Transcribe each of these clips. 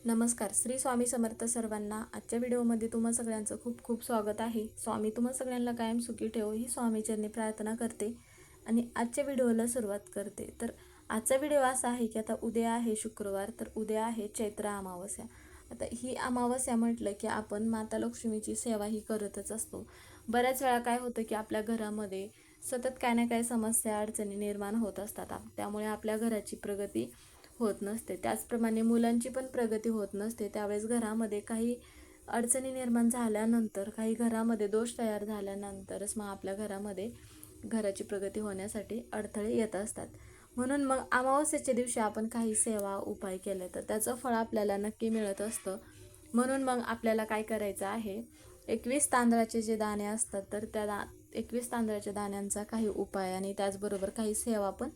नमस्कार. श्री स्वामी समर्थ सर्वांना. आजच्या व्हिडिओमध्ये तुम्हा सगळ्यांचं खूप खूप स्वागत आहे. स्वामी तुम्हा सगळ्यांना कायम सुखी ठेवो ही स्वामीचरणी प्रार्थना करते आणि आजच्या व्हिडिओला सुरुवात करते. तर आजचा व्हिडिओ असा आहे की आता उद्या आहे शुक्रवार, तर उद्या आहे चैत्र अमावस्या. आता ही अमावस्या म्हटलं की आपण माता लक्ष्मीची सेवा ही करतच असतो. बऱ्याच वेळा काय होतं की आपल्या घरामध्ये सतत काय ना काय समस्या अडचणी निर्माण होत असतात. त्यामुळे आपल्या घराची प्रगती होत नसते. त्याचप्रमाणे मुलांची पण प्रगती होत नसते. त्यावेळेस घरामध्ये काही अडचणी निर्माण झाल्यानंतर, काही घरामध्ये दोष तयार झाल्यानंतरच मग आपल्या घरामध्ये घराची प्रगती होण्यासाठी अडथळे येत असतात. म्हणून मग अमावस्येच्या दिवशी आपण काही सेवा उपाय केले तर त्याचं फळ आपल्याला नक्की मिळत असतं. म्हणून मग आपल्याला काय करायचं आहे, 21 तांदळाचे जे दाणे असतात तर त्या 21 तांदळाच्या दाण्यांचा काही उपाय आणि त्याचबरोबर काही सेवा पण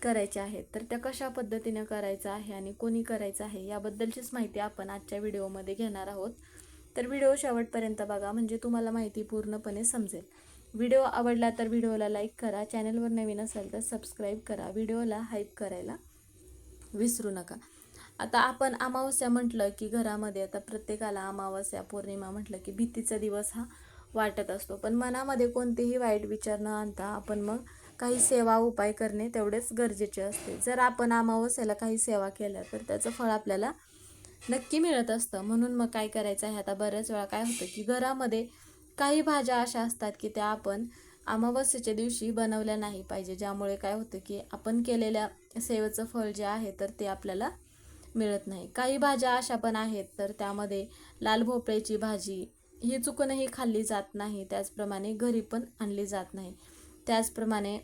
करायच्या आहेत. तर त्या कशा पद्धतीने करायचं आहे आणि कोणी करायचं आहे याबद्दलचीच माहिती आपण आजच्या व्हिडिओमध्ये घेणार आहोत. तर व्हिडिओ शेवटपर्यंत बघा म्हणजे तुम्हाला माहिती पूर्णपणे समजेल. व्हिडिओ आवडला तर व्हिडिओला लाईक करा, चॅनलवर नवीन असेल तर सबस्क्राईब करा, व्हिडिओला हाईप करायला विसरू नका. आता आपण अमावस्या म्हटलं की घरामध्ये आता प्रत्येकाला अमावस्या पौर्णिमा म्हटलं की भीतीचा दिवस हा वाटत असतो. पण मनामध्ये कोणतेही वाईट विचार न आणता आपण मग काही सेवा उपाय करणे तेवढेच गरजेचे असते. जर आपण अमावस्याला काही सेवा केल्या तर त्याचं फळ आपल्याला नक्की मिळत असतं. म्हणून मग काय करायचं आहे, आता बऱ्याच वेळा काय होतं की घरामध्ये काही भाज्या अशा असतात की त्या आपण अमावस्येच्या दिवशी बनवल्या नाही पाहिजे, ज्यामुळे काय होतं की आपण केलेल्या सेवेचं फळ जे आहे तर ते आपल्याला मिळत नाही. काही भाज्या अशा पण आहेत तर त्यामध्ये लाल भोपळ्याची भाजी ही चुकूनही खाल्ली जात नाही, त्याचप्रमाणे घरी पण आणली जात नाही. त्याचप्रमाणे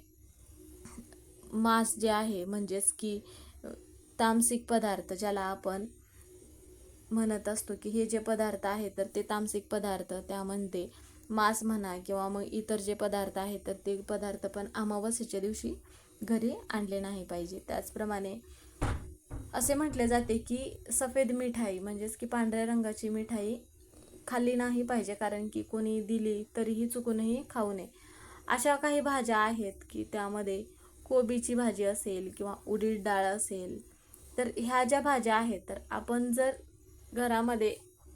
मांस जे आहे म्हणजेच की तामसिक पदार्थ ज्याला आपण म्हणत असतो की हे जे पदार्थ आहेत तर ते तामसिक पदार्थ, त्यामध्ये मांस म्हणा किंवा मग इतर जे पदार्थ आहेत तर ते पदार्थ पण अमावस्येच्या दिवशी घरी आणले नाही पाहिजे. त्याचप्रमाणे असे म्हटले जाते की सफेद मिठाई म्हणजेच की पांढऱ्या रंगाची मिठाई खाल्ली नाही पाहिजे, कारण की कोणी दिली तरीही चुकूनही खाऊ नये. अशा काही भाज्या आहेत की त्यामध्ये कोबीची भाजी असेल किंवा उडीद डाळ असेल, तर ह्या ज्या भाज्या आहेत तर आपण जर घरामध्ये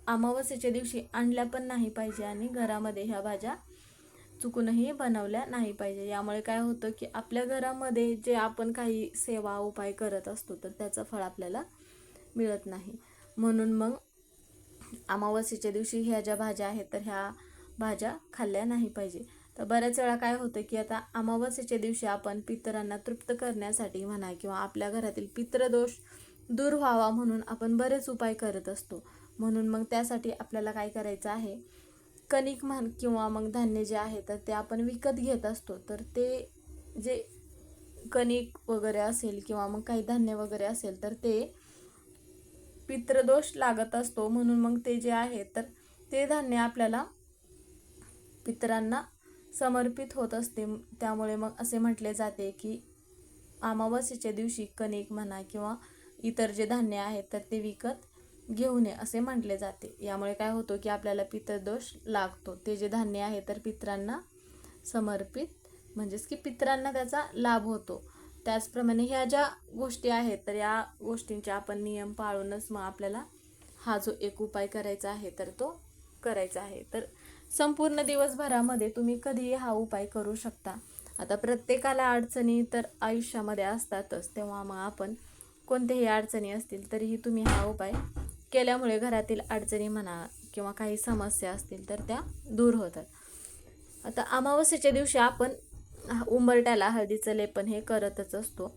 अमावस्येच्या दिवशी आणल्या पण नाही पाहिजे आणि घरामध्ये ह्या भाज्या चुकूनही बनवल्या नाही पाहिजे. यामुळे काय होतं की आपल्या घरामध्ये जे आपण काही सेवा उपाय करत असतो तर त्याचं फळ आपल्याला मिळत नाही. म्हणून मग अमावस्येच्या दिवशी ह्या ज्या भाज्या आहेत तर ह्या भाज्या खाल्ल्या नाही पाहिजे. तर बऱ्याच वेळा काय होतं की आता अमावस्येच्या दिवशी आपण पितरांना तृप्त करण्यासाठी म्हणा किंवा आपल्या घरातील पितृदोष दूर व्हावा म्हणून आपण बरेच उपाय करत असतो. म्हणून मग त्यासाठी आपल्याला काय करायचं आहे, कणिक म्हण किंवा मग धान्य जे आहे तर ते आपण विकत घेत असतो. तर ते जे कणिक वगैरे असेल किंवा मग काही धान्य वगैरे असेल तर ते पितृदोष लागत असतो. म्हणून मग ते जे आहे तर ते धान्य आपल्याला पितरांना समर्पित होत असते. त्यामुळे मग असे म्हटले जाते की अमावस्येच्या दिवशी कणिक म्हणा किंवा इतर जे धान्य आहेत तर ते विकत घेऊ नये असे म्हटले जाते. यामुळे काय होतं की आपल्याला पितृदोष लागतो. ते जे धान्य आहे तर पितरांना समर्पित म्हणजेच की पितरांना त्याचा लाभ होतो. त्याचप्रमाणे ह्या ज्या गोष्टी आहेत तर या गोष्टींचे आपण नियम पाळूनच मग आपल्याला हा जो एक उपाय करायचा आहे तर तो करायचा आहे. तर संपूर्ण दिवसभरामध्ये तुम्ही कधीही हा उपाय करू शकता. आता प्रत्येकाला अडचणी तर आयुष्यामध्ये असतातच, तेव्हा मग आपण कोणत्याही अडचणी असतील तरीही तुम्ही हा उपाय केल्यामुळे घरातील अडचणी म्हणा किंवा काही समस्या असतील तर त्या दूर होतात. आता अमावस्येच्या दिवशी आपण उंबरट्याला हळदीचं लेपन हे करतच असतो,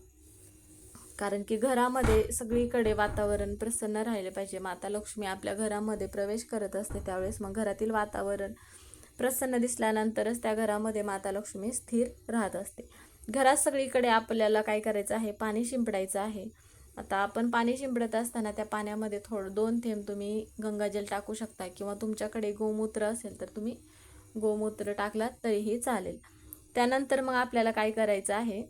कारण की घरामध्ये सगळीकडे वातावरण प्रसन्न राहिले पाहिजे. माता लक्ष्मी आपल्या घरामध्ये प्रवेश करत असते त्यावेळेस मग घरातील वातावरण प्रसन्न दिसल्यानंतरच त्या घरामध्ये माता लक्ष्मी स्थिर राहत असते. घरात सगळीकडे आपल्याला काय करायचं आहे, पाणी शिंपडायचं आहे. आता आपण पाणी शिंपडत असताना त्या पाण्यामध्ये थोडं 2 थेंब तुम्ही गंगाजल टाकू शकता किंवा तुमच्याकडे गोमूत्र असेल तर तुम्ही गोमूत्र टाकलात तरीही चालेल. त्यानंतर मग आपल्याला काय करायचं आहे,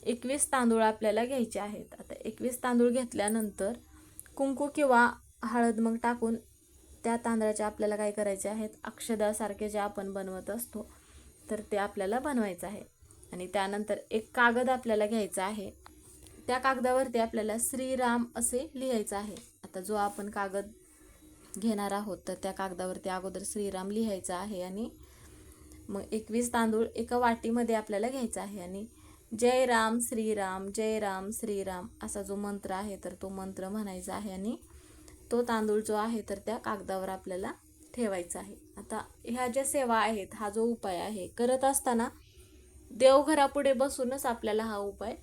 21 तांदूळ आपल्याला घ्यायचे आहेत. आता 21 तांदूळ घेतल्यानंतर कुंकू किंवा हळद मग टाकून त्या तांदळाचे आपल्याला काय करायचे आहेत, अक्षदासारखे जे आपण बनवत असतो तर ते आपल्याला बनवायचं आहे. आणि त्यानंतर एक कागद आपल्याला घ्यायचा आहे. त्या कागदावरती आपल्याला श्रीराम असे लिहायचं आहे. आता आता जो आपण कागद घेणार आहोत तर त्या कागदावरती अगोदर श्रीराम लिहायचं आहे आणि मग 21 तांदूळ एका वाटीमध्ये आपल्याला घ्यायचा आहे आणि जय राम श्रीराम असा जो मंत्र आहे तर तो मंत्र म्हणायचा आहे आणि तो तांदूळ जो आहे तर त्या कागदावर आपल्याला ठेवायचा आहे. आता ह्या ज्या सेवा आहेत, हा जो उपाय आहे करत असताना देवघरापुढे बसूनच आपल्याला हा उपाय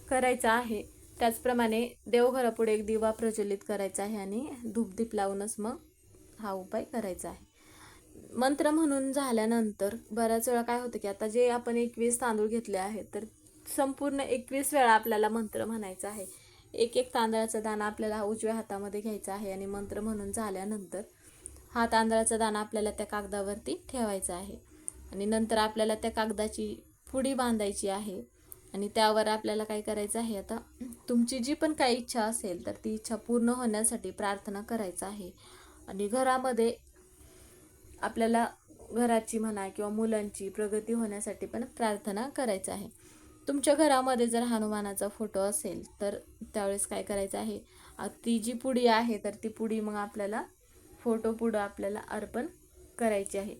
करायचा आहे. त्याचप्रमाणे देवघरापुढे एक दिवा प्रज्वलित करायचा आहे आणि धूपदीप लावूनच मग हा उपाय करायचा आहे. मंत्र म्हणून झाल्यानंतर बऱ्याच वेळा काय होतं की आता जे आपण 21 तांदूळ घेतले आहेत तर संपूर्ण 21 वेळा आपल्याला मंत्र म्हणायचा आहे. एक एक तांदळाचा दाणा आपल्याला उजव्या हातामध्ये घ्यायचा आहे आणि मंत्र म्हणून झाल्यानंतर हा तांदळाचा दाणा आपल्याला त्या कागदावरती ठेवायचा आहे आणि नंतर आपल्याला त्या कागदाची पुडी बांधायची आहे आणि त्यावर आपल्याला काय करायचं आहे, आता तुमची जी पण काही इच्छा असेल तर ती इच्छा पूर्ण होण्यासाठी प्रार्थना करायचं आहे. आणि घरामध्ये आपल्याला घराची म्हणा किंवा मुलांची प्रगती होण्यासाठी पण प्रार्थना करायचं आहे. तुमच्या घरामध्ये जर हनुमानाचा फोटो असेल तर त्यावेळेस काय करायचं आहे, ती जी पुडी आहे तर ती पुडी मग आपल्याला फोटो पुढं आपल्याला अर्पण करायची आहे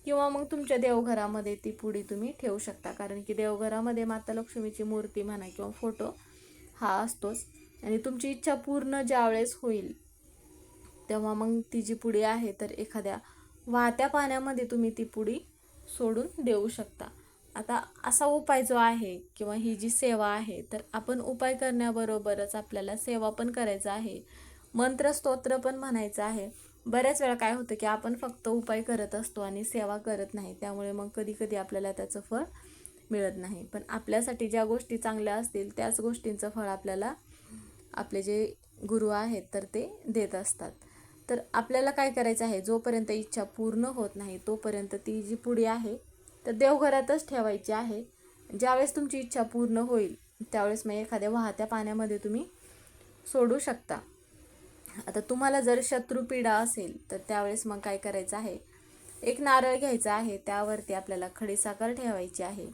किंवा मग तुमच्या देवघरामध्ये ती पुडी तुम्ही ठेवू शकता. कारण की देवघरामध्ये माता लक्ष्मीची मूर्ती म्हणा किंवा फोटो हा असतोच आणि तुमची इच्छा पूर्ण ज्यावेळेस होईल तेव्हा मग ती जी पुडी आहे तर एखाद्या वाहत्या पाण्यामध्ये तुम्ही ती पुडी सोडून देऊ शकता. आता असा उपाय जो आहे किंवा ही जी सेवा आहे तर आपण उपाय करण्याबरोबरच आपल्याला सेवा पण करायचा आहे, मंत्र स्तोत्र पण म्हणायचं आहे. बऱ्याच वेळा काय होतं की आपण फक्त उपाय करत असतो आणि सेवा करत नाही, त्यामुळे मग कधी कधी आपल्याला त्याचं फळ मिळत नाही. पण आपल्यासाठी ज्या गोष्टी चांगल्या असतील त्याच गोष्टींचं फळ आपल्याला आपले जे गुरु आहेत तर ते देत असतात. तर आपल्याला काय करायचं आहे, जोपर्यंत इच्छा पूर्ण होत नाही तोपर्यंत ती जी पुडी आहे तर देवघरातच ठेवायची आहे. ज्यावेळेस तुमची इच्छा पूर्ण होईल त्यावेळेस मग एखाद्या वाहत्या पाण्यामध्ये तुम्ही सोडू शकता. आता तुम्हाला जर शत्रुपीडा असेल तर त्यावेळेस मग काय करायचं आहे, एक नारळ घ्यायचा आहे, त्यावरती आपल्याला खडीसाखर ठेवायची आहे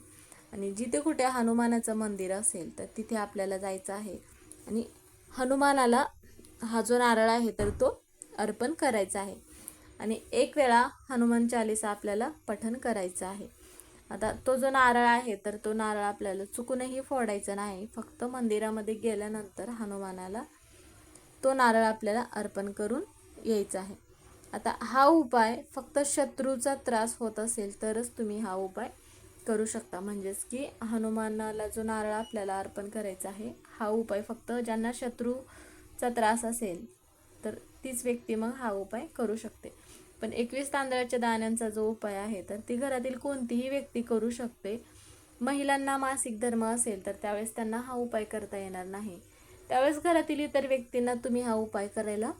आणि जिथे कुठे हनुमानाचं मंदिर असेल तर तिथे आपल्याला जायचं आहे आणि हनुमानाला हा जो नारळ आहे तर तो अर्पण करायचा आहे आणि एक वेळा हनुमान चालीसा आपल्याला पठण करायचं आहे. आता तो जो नारळ आहे तर तो नारळ आपल्याला चुकूनही फोडायचा नाही, फक्त मंदिरामध्ये गेल्यानंतर हनुमानाला तो नारळ आपल्याला अर्पण करून यायचा आहे. आता हा उपाय फक्त शत्रूचा त्रास होत असेल तरच तुम्ही हा उपाय करू शकता. म्हणजेच की हनुमानाला जो नारळ आपल्याला अर्पण करायचा आहे हा उपाय फक्त ज्यांना शत्रूचा त्रास असेल तर तीच व्यक्ती मग हा उपाय करू शकते. पण 21 तांदळाच्या दाण्यांचा जो उपाय आहे तर ती घरातील कोणतीही व्यक्ती करू शकते. महिलांना मासिक धर्म असेल तर त्यावेळेस त्यांना हा उपाय करता येणार नाही, त्यावेळेस घरातील इतर व्यक्तींना तुम्ही हा उपाय करायला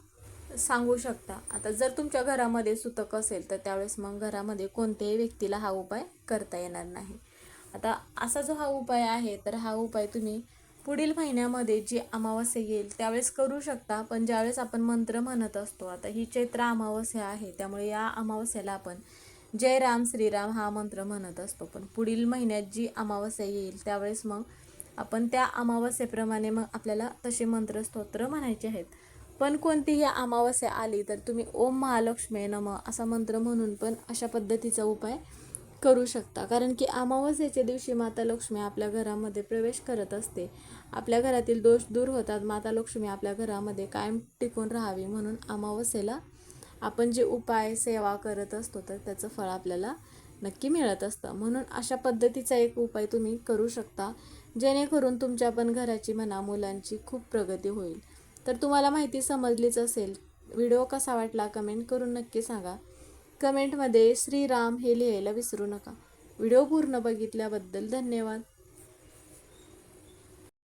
सांगू शकता. आता जर तुमच्या घरामध्ये सुतक असेल तर त्यावेळेस मग घरामध्ये कोणत्याही व्यक्तीला हा उपाय करता येणार नाही. आता असा जो हा उपाय आहे तर हा उपाय तुम्ही पुढील महिन्यामध्ये जी अमावास्या येईल त्यावेळेस करू शकता. पण ज्यावेळेस आपण मंत्र म्हणत असतो, आता ही चैत्र अमावास्या आहे त्यामुळे या अमावास्याला आपण जय राम श्रीराम हा मंत्र म्हणत असतो. पण पुढील महिन्यात जी अमावास्या येईल त्यावेळेस मग आपण त्या अमावास्येप्रमाणे मग आपल्याला तसे मंत्र स्तोत्र म्हणायचे आहेत. पण कोणतीही अमावास्या आली तर तुम्ही ओम महालक्ष्मी नमः असा मंत्र म्हणून पण अशा पद्धतीचा उपाय करू शकता. कारण की अमावास्येच्या दिवशी माता लक्ष्मी आपल्या घरामध्ये प्रवेश करत असते, आपल्या घरातील दोष दूर होतात, माता लक्ष्मी आपल्या घरामध्ये कायम टिकून राहावी म्हणून अमावास्येला आपण जे उपाय सेवा करत असतो तर त्याचं फळ आपल्याला नक्की मिळत असतं. म्हणून अशा पद्धतीचा एक उपाय तुम्ही करू शकता जेणेकरून तुमच्या पण घराची म्हणा मुलांची खूप प्रगती होईल. तर तुम्हाला माहिती समजलीच असेल. व्हिडिओ कसा वाटला कमेंट करून नक्की सांगा. कमेंटमध्ये श्रीराम हे लिहायला विसरू नका. व्हिडिओ पूर्ण बघितल्याबद्दल धन्यवाद.